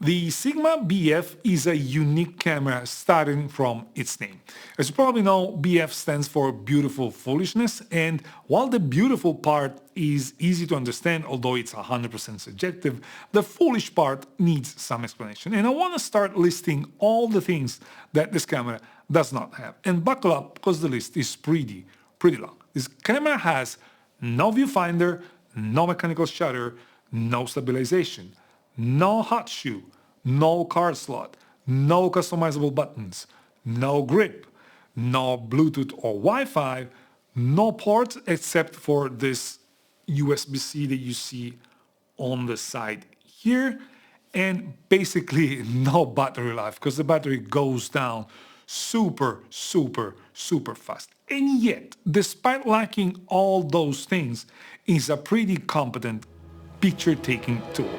The Sigma BF is a unique camera starting from its name. As you probably know, BF stands for Beautiful Foolishness, and while the beautiful part is easy to understand, although it's 100% subjective, the foolish part needs some explanation. And I want to start listing all the things that this camera does not have. And buckle up, because the list is pretty long. This camera has no viewfinder, no mechanical shutter, no stabilization, no hot shoe, no card slot, no customizable buttons, no grip, no Bluetooth or Wi-Fi, no ports except for this USB-C that you see on the side here, and basically no battery life because the battery goes down super fast. And yet, despite lacking all those things, it's a pretty competent picture-taking tool.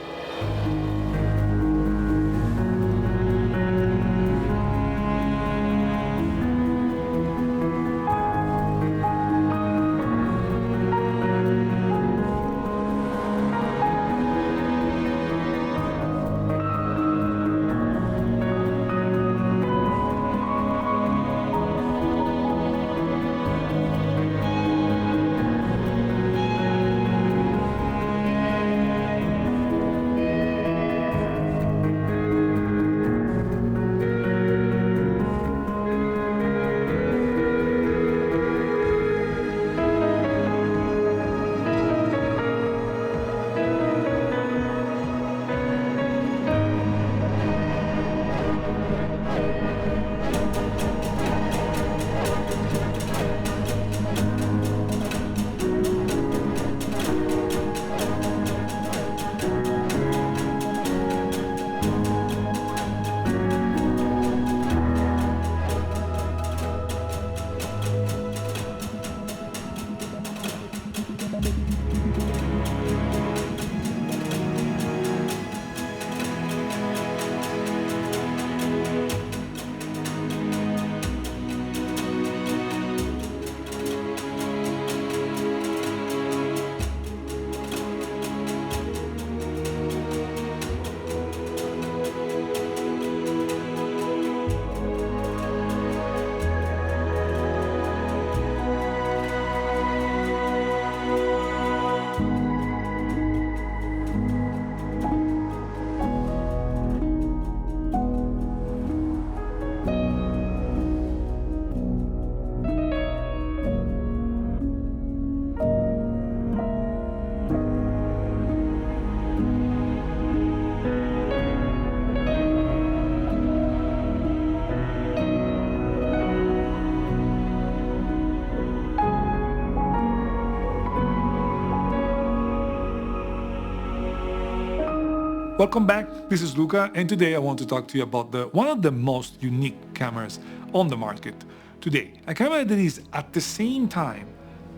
Welcome back, this is Luca, and today I want to talk to you about one of the most unique cameras on the market today. A camera that is at the same time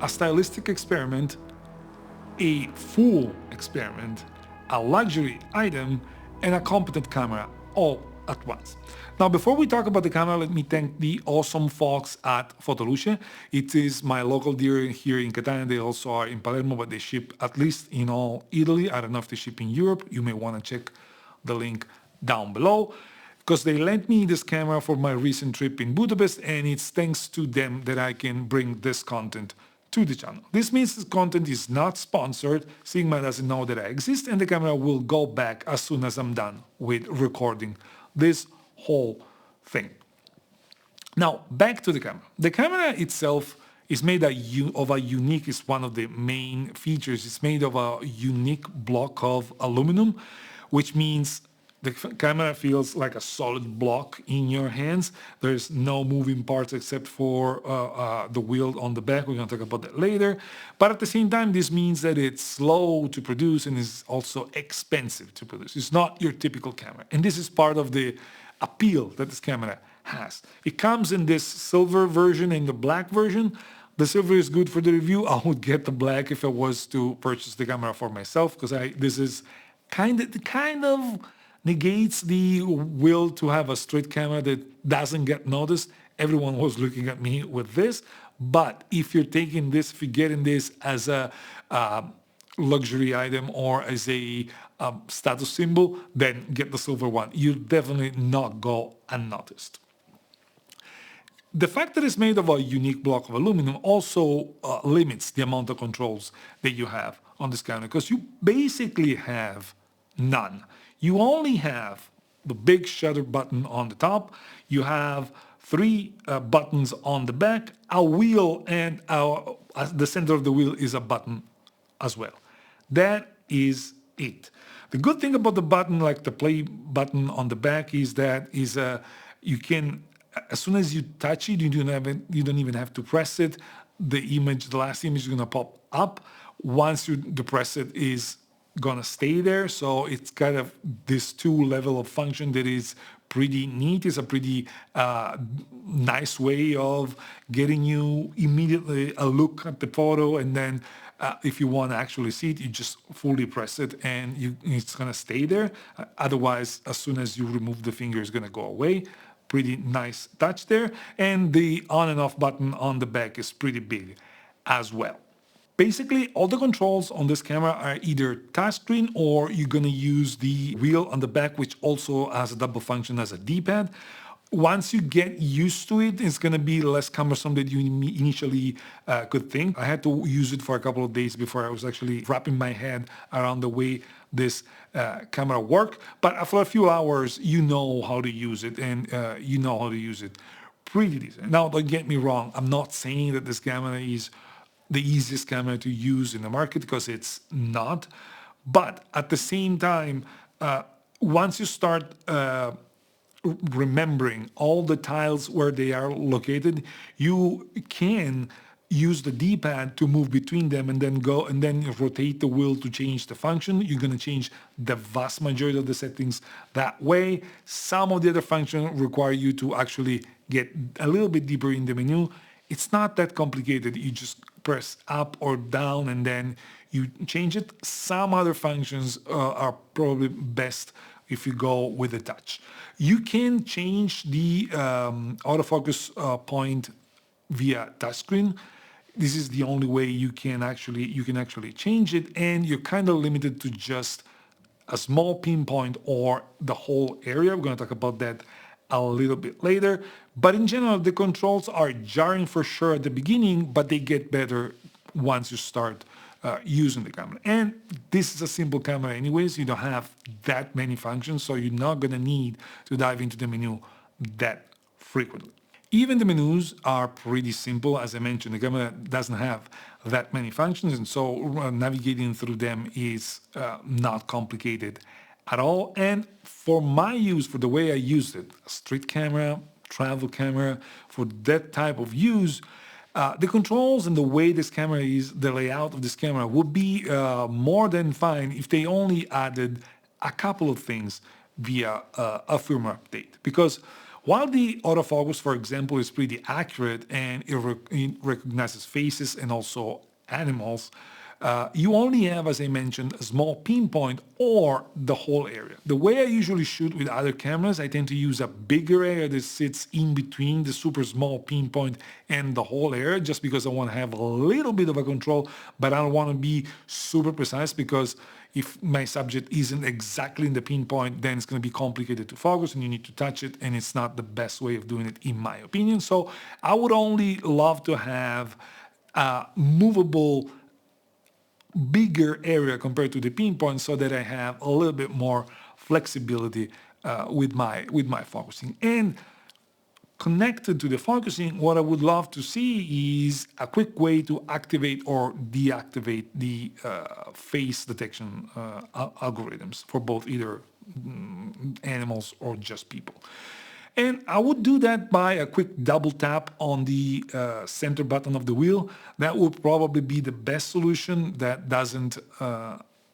a stylistic experiment, a full experiment, a luxury item, and a competent camera all at once. Now, before we talk about the camera, let me thank the awesome folks at Fotoluce. It is my local dealer here in Catania. They also are in Palermo, but they ship at least in all Italy. I don't know if they ship in Europe. You may want to check the link down below, because they lent me this camera for my recent trip in Budapest, and it's thanks to them that I can bring this content to the channel. This means this content is not sponsored. Sigma doesn't know that I exist, and the camera will go back as soon as I'm done with recording this whole thing. Now, back to the camera. The camera itself is made of a unique, is one of the main features. It's made of a unique block of aluminum, which means the camera feels like a solid block in your hands. There's no moving parts except for the wheel on the back. We're going to talk about that later. But at the same time, this means that it's slow to produce and is also expensive to produce. It's not your typical camera. And this is part of the appeal that this camera has. It comes in this silver version and the black version. The silver is good for the review. I would get the black if I was to purchase the camera for myself, because this is kind of negates the will to have a straight camera that doesn't get noticed. Everyone was looking at me with this. But if you're taking this, if you're getting this as a luxury item or as a status symbol, then get the silver one. You'll definitely not go unnoticed. The fact that it's made of a unique block of aluminum also limits the amount of controls that you have on this camera, because you basically have none. You only have the big shutter button on the top. You have three buttons on the back, a wheel, and the center of the wheel is a button as well. That is it. The good thing about the button, like the play button on the back, is that you can, as soon as you touch it, you don't even have to press it. The last image is gonna pop up. Once you depress it, is gonna stay there. So it's kind of this two level of function that is pretty neat. It's a pretty nice way of getting you immediately a look at the photo, and then if you want to actually see it, you just fully press it and it's gonna stay there. Otherwise, as soon as you remove the finger, it's gonna go away. Pretty nice touch there. And the on and off button on the back is pretty big as well. Basically, all the controls on this camera are either touchscreen, or you're going to use the wheel on the back, which also has a double function as a D-pad. Once you get used to it, it's going to be less cumbersome than you initially could think. I had to use it for a couple of days before I was actually wrapping my head around the way this camera works. But after a few hours, you know how to use it, and you know how to use it pretty decent. Now, don't get me wrong. I'm not saying that this camera is the easiest camera to use in the market, because it's not. But at the same time, once you start remembering all the tiles where they are located, you can use the D-pad to move between them and then rotate the wheel to change the function. You're going to change the vast majority of the settings that way. Some of the other functions require you to actually get a little bit deeper in the menu. It's not that complicated. You just press up or down and then you change it. Some other functions are probably best if you go with the touch. You can change the autofocus point via touchscreen. This is the only way you can actually change it, and you're kind of limited to just a small pinpoint or the whole area. We're going to talk about that a little bit later. But in general, the controls are jarring for sure at the beginning, but they get better once you start using the camera. And this is a simple camera anyways. You don't have that many functions, so you're not going to need to dive into the menu that frequently. Even the menus are pretty simple. As I mentioned, the camera doesn't have that many functions, and so navigating through them is not complicated at all. And for my use, for the way I used it, a street camera, travel camera, for that type of use, the controls and the way this camera is, the layout of this camera would be more than fine if they only added a couple of things via a firmware update. Because while the autofocus, for example, is pretty accurate and it recognizes faces and also animals, you only have, as I mentioned, a small pinpoint or the whole area. The way I usually shoot with other cameras, I tend to use a bigger area that sits in between the super small pinpoint and the whole area, just because I want to have a little bit of a control, but I don't want to be super precise, because if my subject isn't exactly in the pinpoint, then it's going to be complicated to focus and you need to touch it, and it's not the best way of doing it, in my opinion. So I would only love to have a movable bigger area compared to the pinpoint, so that I have a little bit more flexibility with my focusing. And connected to the focusing, what I would love to see is a quick way to activate or deactivate the face detection algorithms for both either animals or just people. And I would do that by a quick double tap on the center button of the wheel. That would probably be the best solution. That doesn't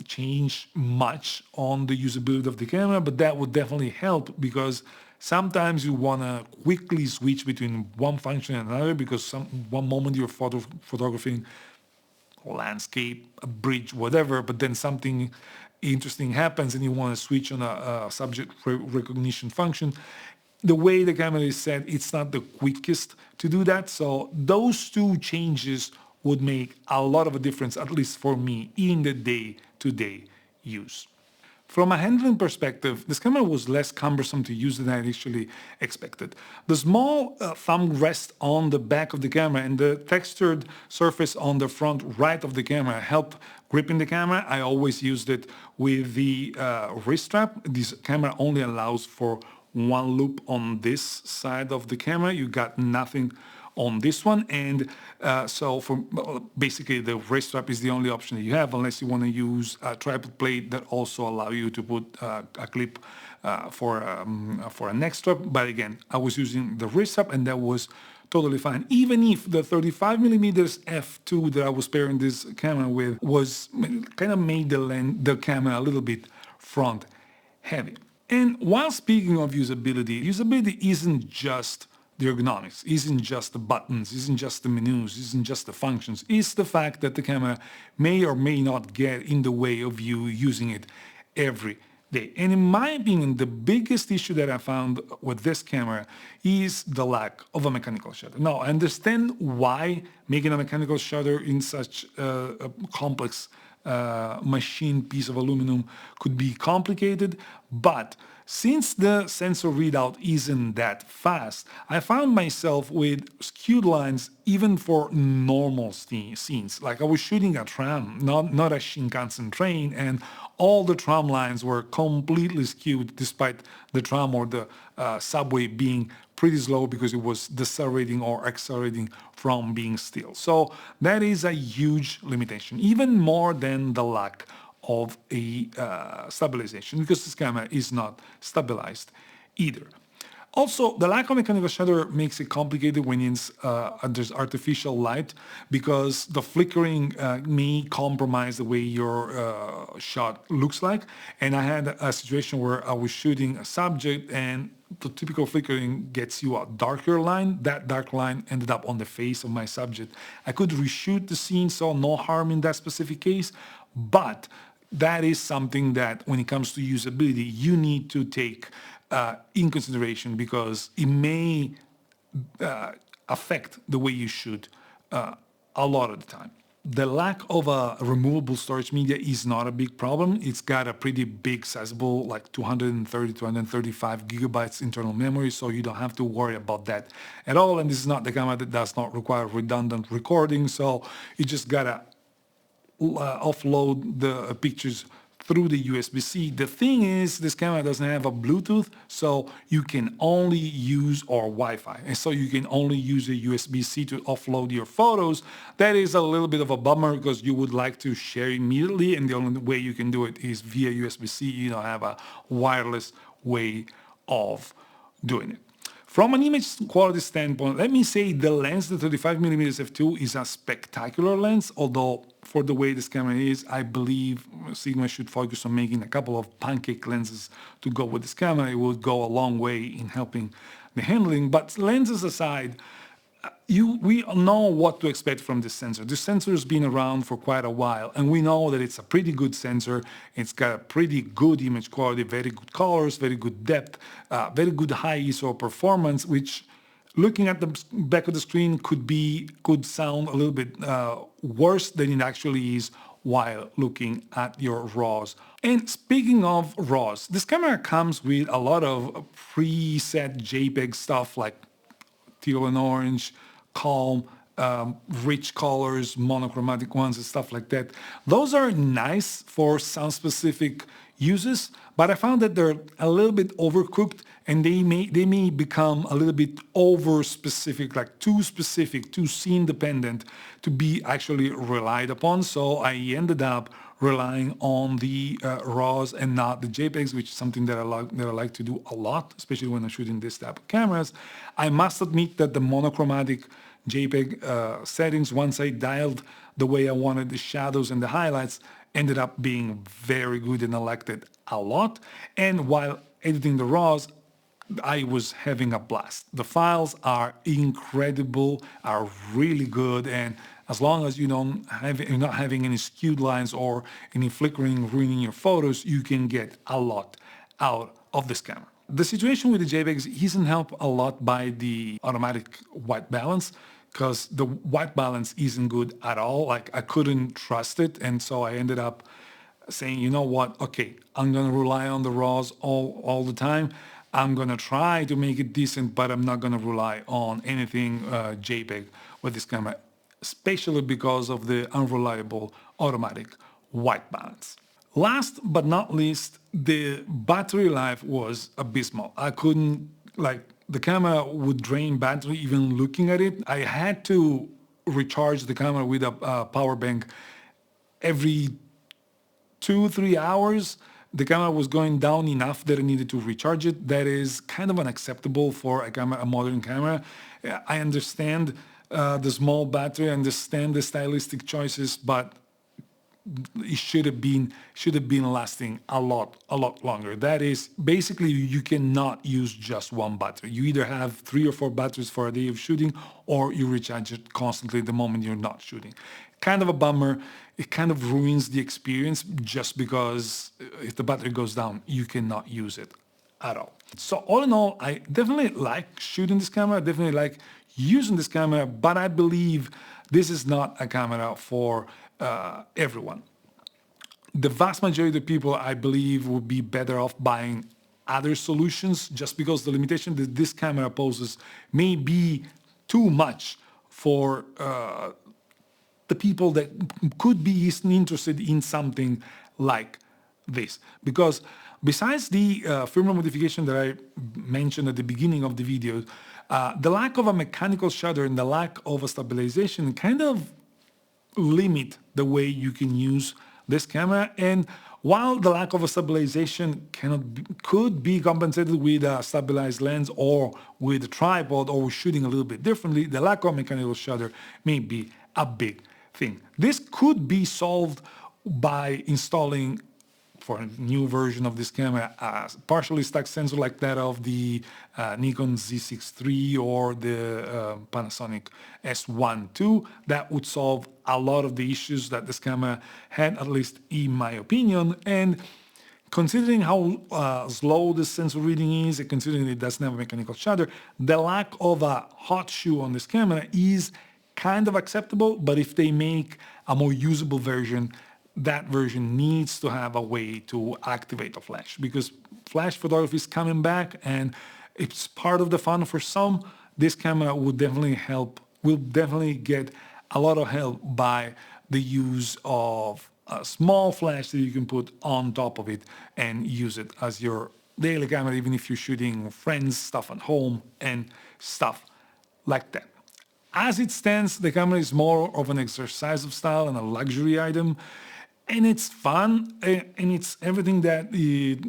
change much on the usability of the camera, but that would definitely help, because sometimes you want to quickly switch between one function and another, because one moment you're photographing a landscape, a bridge, whatever, but then something interesting happens and you want to switch on a subject recognition function. The way the camera is set, it's not the quickest to do that. So those two changes would make a lot of a difference, at least for me, in the day-to-day use. From a handling perspective, this camera was less cumbersome to use than I initially expected. The small thumb rest on the back of the camera and the textured surface on the front right of the camera helped gripping the camera. I always used it with the wrist strap. This camera only allows for one loop on this side of the camera. You got nothing on this one, and so for basically the wrist strap is the only option that you have, unless you want to use a tripod plate that also allow you to put a clip for a neck strap. But again, I was using the wrist strap, and that was totally fine. Even if the 35 millimeters f2 that I was pairing this camera with was kind of made the camera a little bit front heavy. And while speaking of usability, usability isn't just the ergonomics, isn't just the buttons, isn't just the menus, isn't just the functions. It's the fact that the camera may or may not get in the way of you using it every day. And in my opinion, the biggest issue that I found with this camera is the lack of a mechanical shutter. Now, I understand why making a mechanical shutter in such a complex machine piece of aluminum could be complicated, but since the sensor readout isn't that fast, I found myself with skewed lines even for normal scenes. Like I was shooting a tram, not a Shinkansen train, and all the tram lines were completely skewed despite the tram or the subway being pretty slow because it was decelerating or accelerating from being still. So that is a huge limitation, even more than the lack of a stabilization, because this camera is not stabilized either. Also, the lack of mechanical shutter makes it complicated when there's artificial light, because the flickering may compromise the way your shot looks like. And I had a situation where I was shooting a subject and the typical flickering gets you a darker line. That dark line ended up on the face of my subject. I could reshoot the scene, so no harm in that specific case, but that is something that when it comes to usability, you need to take in consideration, because it may affect the way you shoot a lot of the time. The lack of a removable storage media is not a big problem. It's got a pretty big, sizable, like 230, 235 gigabytes internal memory, so you don't have to worry about that at all. And this is not the camera that does not require redundant recording, so you just gotta offload the pictures through the USB-C. The thing is, this camera doesn't have a Bluetooth, so you can only use, or Wi-Fi, and so you can only use a USB-C to offload your photos. That is a little bit of a bummer, because you would like to share immediately, and the only way you can do it is via USB-C. You don't have a wireless way of doing it. From an image quality standpoint, let me say the lens, the 35mm f2, is a spectacular lens, although for the way this camera is, I believe Sigma should focus on making a couple of pancake lenses to go with this camera. It would go a long way in helping the handling. But lenses aside, we know what to expect from this sensor. This sensor has been around for quite a while, and we know that it's a pretty good sensor. It's got a pretty good image quality, very good colors, very good depth, very good high ISO performance, which, looking at the back of the screen, could sound a little bit worse than it actually is while looking at your RAWs. And speaking of RAWs, this camera comes with a lot of preset JPEG stuff like teal and orange, calm, rich colors, monochromatic ones, and stuff like that. Those are nice for some specific uses, but I found that they're a little bit overcooked, and they may become a little bit over specific, like too specific, too scene dependent to be actually relied upon. So I ended up relying on the RAWs and not the JPEGs, which is something that I like to do a lot, especially when I'm shooting this type of cameras. I must admit that the monochromatic JPEG settings, once I dialed the way I wanted the shadows and the highlights, ended up being very good, and I liked it a lot. And while editing the RAWs, I was having a blast. The files are incredible, are really good, and as long as you're not having any skewed lines or any flickering ruining your photos, you can get a lot out of this camera. The situation with the JPEGs isn't helped a lot by the automatic white balance, because the white balance isn't good at all. Like, I couldn't trust it, and so I ended up saying, you know what, okay, I'm gonna rely on the RAWs all the time. I'm gonna try to make it decent, but I'm not gonna rely on anything JPEG with this camera, especially because of the unreliable automatic white balance. Last but not least, the battery life was abysmal. I couldn't, the camera would drain battery even looking at it. I had to recharge the camera with a power bank every 2-3 hours. The camera was going down enough that I needed to recharge it. That is kind of unacceptable for a modern camera. I understand the small battery, I understand the stylistic choices, but it should have been lasting a lot longer. That is, basically, you cannot use just one battery. You either have 3 or 4 batteries for a day of shooting, or you recharge it constantly the moment you're not shooting. Kind of a bummer. It kind of ruins the experience, just because if the battery goes down, you cannot use it at all. So all in all, I definitely like shooting this camera. I definitely like using this camera, but I believe this is not a camera for everyone. The vast majority of people, I believe, would be better off buying other solutions, just because the limitation that this camera poses may be too much for the people that could be interested in something like this. Because besides the firmware modification that I mentioned at the beginning of the video, the lack of a mechanical shutter and the lack of a stabilization kind of limit the way you can use this camera. And while the lack of a stabilization could be compensated with a stabilized lens or with a tripod or shooting a little bit differently, the lack of mechanical shutter may be a big thing. This could be solved by installing, for a new version of this camera, a partially stacked sensor like that of the Nikon Z6 III or the Panasonic S1 II. That would solve a lot of the issues that this camera had, at least in my opinion. And considering how slow the sensor reading is, and considering it doesn't have a mechanical shutter, the lack of a hot shoe on this camera is kind of acceptable. But if they make a more usable version, that version needs to have a way to activate a flash, because flash photography is coming back and it's part of the fun for some. This camera would definitely will definitely get a lot of help by the use of a small flash that you can put on top of it and use it as your daily camera, even if you're shooting friends, stuff at home and stuff like that. As it stands, the camera is more of an exercise of style and a luxury item. And it's fun, and it's everything that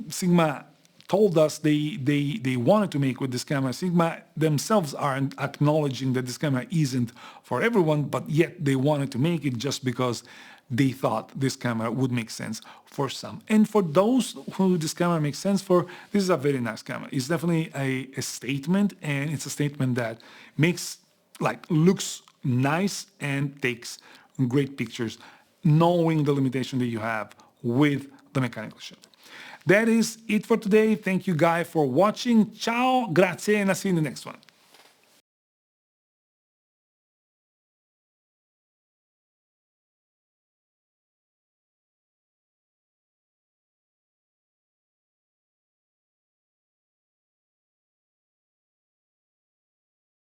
Sigma told us they wanted to make with this camera. Sigma themselves aren't acknowledging that this camera isn't for everyone, but yet they wanted to make it just because they thought this camera would make sense for some. And for those who this camera makes sense for, this is a very nice camera. It's definitely a statement, and it's a statement that looks nice and takes great pictures, knowing the limitation that you have with the mechanical shutter. That is it for today. Thank you guys for watching. Ciao, grazie, and I'll see you in the next one.